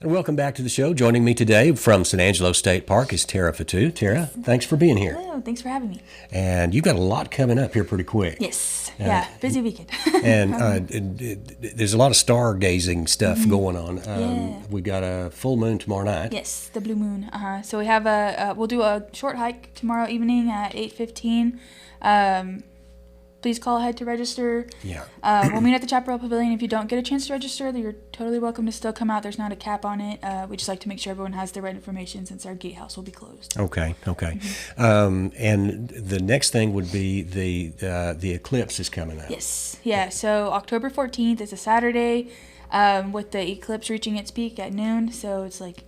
And welcome back to the show. Joining me today from San Angelo State Park is Tara Fatu. Tara, thanks for being here. Hello, thanks for having me. And you've got a lot coming up here pretty quick. Yes, busy weekend. And there's a lot of stargazing stuff going on. We got a full moon tomorrow night. Yes, the blue moon. So we have we'll do a short hike tomorrow evening at 8:15. Please call ahead to register. Yeah. We'll meet at the Chaparral Pavilion. If you don't get a chance to register, you're totally welcome to still come out. There's not a cap on it. We just like to make sure everyone has the right information since our gatehouse will be closed. Okay. And the next thing would be the eclipse is coming up. Yes. Yeah. So October 14th is a Saturday, with the eclipse reaching its peak at noon. So it's like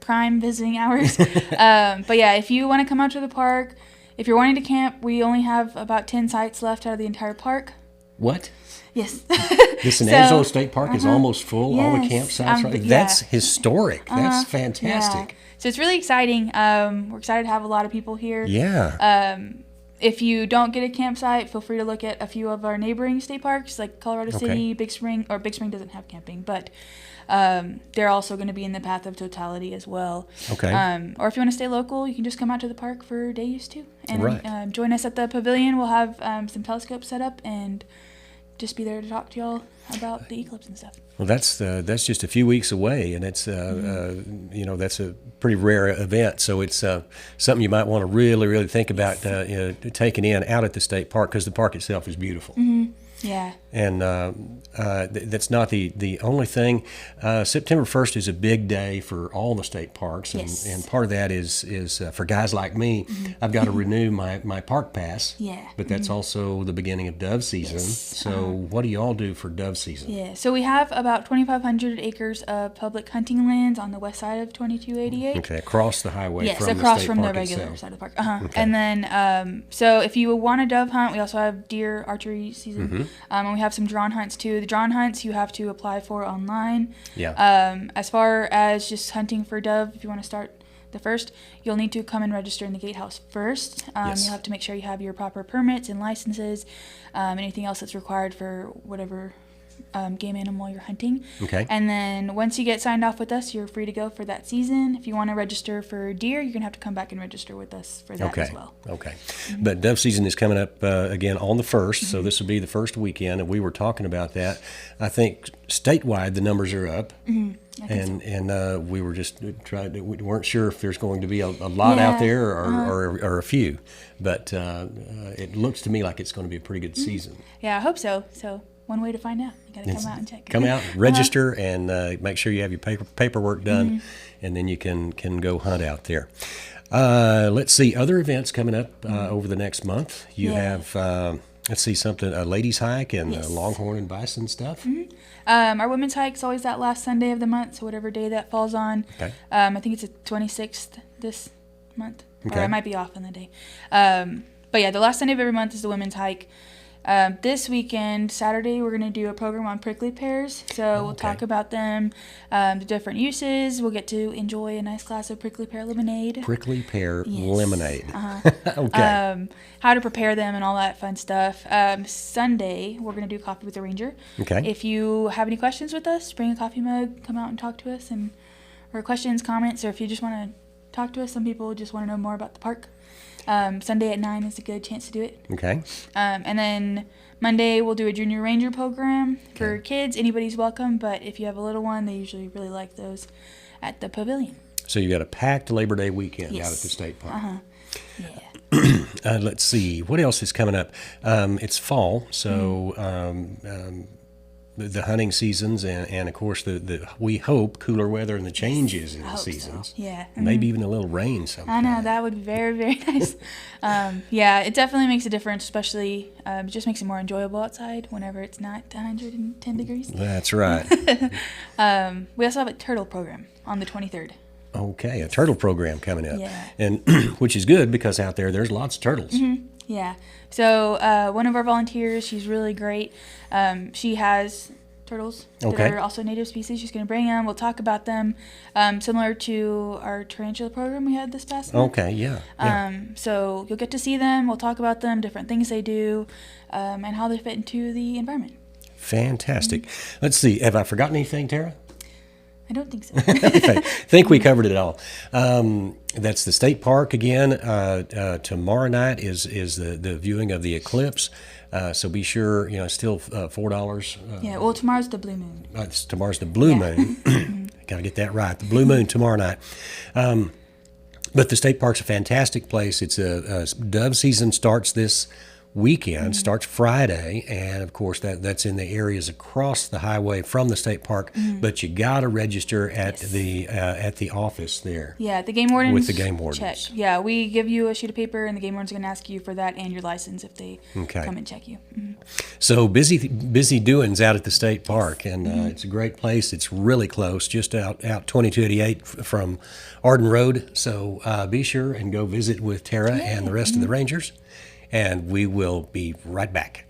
prime visiting hours. But yeah, if you want to come out to the park, if you're wanting to camp, we only have about 10 sites left out of the entire park. What? Yes. The San Angelo State Park is almost full, all the campsites, right? Yeah. That's historic. That's fantastic. Yeah. So it's really exciting. We're excited to have a lot of people here. Yeah. If you don't get a campsite, feel free to look at a few of our neighboring state parks like Colorado City, Big Spring, or Big Spring doesn't have camping, but they're also going to be in the path of totality as well. Okay. Or if you want to stay local, you can just come out to the park for day use too. And right. Join us at the pavilion. We'll have some telescopes set up and just be there to talk to y'all about the eclipse and stuff. Well, that's just a few weeks away, and it's that's a pretty rare event. So it's something you might want to really think about taking in out at the state park, because the park itself is beautiful. Mm-hmm. Yeah. And that's not the only thing. September 1st is a big day for all the state parks, and part of that is for guys like me. I've got to renew my park pass. Yeah. But that's also the beginning of dove season. Yes. So what do you all do for dove season? Yeah. So we have about 2,500 acres of public hunting lands on the west side of 2288. Okay, across the highway yes, from across the state from park the regular itself. side of the park. Okay. And then, so if you want a dove hunt, we also have deer archery season. And we have some drawn hunts too. The drawn hunts you have to apply for online. Yeah. As far as just hunting for dove, if you want to start the first, you'll need to come and register in the gatehouse first. Yes. You'll have to make sure you have your proper permits and licenses, anything else that's required for whatever game animal you're hunting. Okay. And then once you get signed off with us, you're free to go for that season. If you want to register for deer, you're going to have to come back and register with us for that as well. Okay. But dove season is coming up again on the 1st, so this will be the first weekend, and we were talking about that. I think statewide the numbers are up. And we were just we weren't sure if there's going to be a lot out there or a few, but it looks to me like it's going to be a pretty good season. Yeah, I hope so. So one way to find out, you got to come out and check. Come out, register, and make sure you have your paperwork done, and then you can go hunt out there. Let's see, other events coming up over the next month. You have, let's see, a ladies' hike and longhorn and bison stuff. Our women's hike is always that last Sunday of the month, so whatever day that falls on. Okay. I think it's the 26th this month, or I might be off on the day. But yeah, the last Sunday of every month is the women's hike. This weekend, Saturday, we're going to do a program on prickly pears. So we'll talk about them, the different uses. We'll get to enjoy a nice glass of prickly pear lemonade. Prickly pear lemonade. Okay. How to prepare them and all that fun stuff. Sunday, we're going to do Coffee with the Ranger. Okay. If you have any questions with us, bring a coffee mug, come out and talk to us, or questions, comments, or if you just want to talk to us. Some people just want to know more about the park. Sunday at 9 is a good chance to do it. Okay. And then Monday we'll do a junior ranger program for kids. Anybody's welcome, but if you have a little one, they usually really like those at the pavilion. So you got a packed Labor Day weekend out at the state park. Yeah. Let's see, what else is coming up? It's fall, so the hunting seasons and of course we hope cooler weather and the changes in the seasons. So. Yeah. Maybe even a little rain sometime. I know, that would be very, very nice. It definitely makes a difference, especially it just makes it more enjoyable outside whenever it's not 110 degrees. That's right. We also have a turtle program on the 23rd. Okay, a turtle program coming up. Yeah. And which is good because out there's lots of turtles. Yeah. So one of our volunteers, she's really great. She has turtles that are also native species. She's going to bring them. We'll talk about them, similar to our tarantula program we had this past month. Okay, yeah. So you'll get to see them. We'll talk about them, different things they do, and how they fit into the environment. Fantastic. Let's see. Have I forgotten anything, Tara? I I don't think so. I think we covered it all. That's the state park again. Tomorrow night is the viewing of the eclipse. So be sure, it's still $4. Yeah, well, tomorrow's the blue moon. Tomorrow's the blue moon. Got to get that right. The blue moon tomorrow night. But the state park's a fantastic place. It's a dove season starts this weekend, starts Friday, and of course that's in the areas across the highway from the state park. But you got to register at the office there. Yeah, the game wardens. With the game wardens. Check. Yeah, we give you a sheet of paper, and the game wardens are going to ask you for that and your license if they come and check you. So busy doings out at the state park, and it's a great place. It's really close, just out 2288 from Arden Road. So be sure and go visit with Tara and the rest of the Rangers. And we will be right back.